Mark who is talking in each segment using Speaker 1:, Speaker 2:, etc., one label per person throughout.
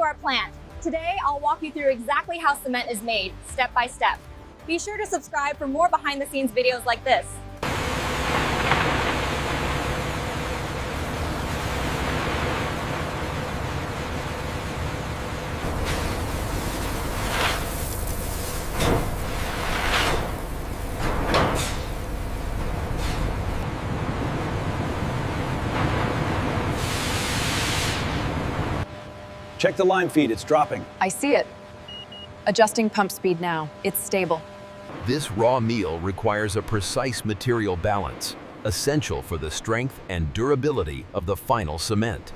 Speaker 1: our plant. Today, I'll walk you through exactly how cement is made, step by step. Be sure to subscribe for more behind-the-scenes videos like this.
Speaker 2: Check the lime feed, it's dropping.
Speaker 3: I see it. Adjusting pump speed now. It's stable.
Speaker 4: This raw meal requires a precise material balance, essential for the strength and durability of the final cement.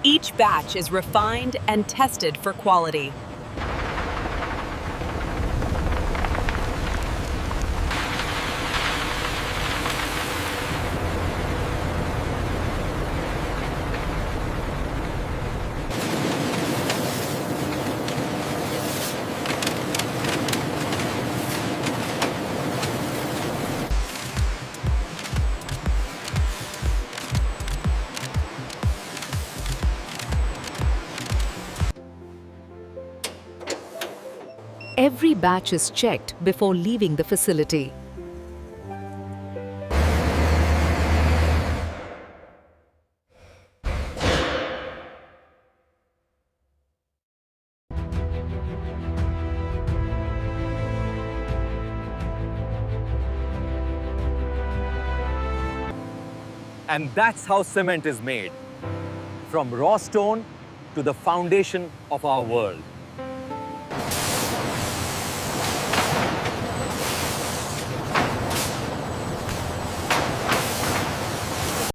Speaker 5: Each batch is refined and tested for quality.
Speaker 6: Every batch is checked before leaving the facility.
Speaker 7: And that's how cement is made, from raw stone to the foundation of our world.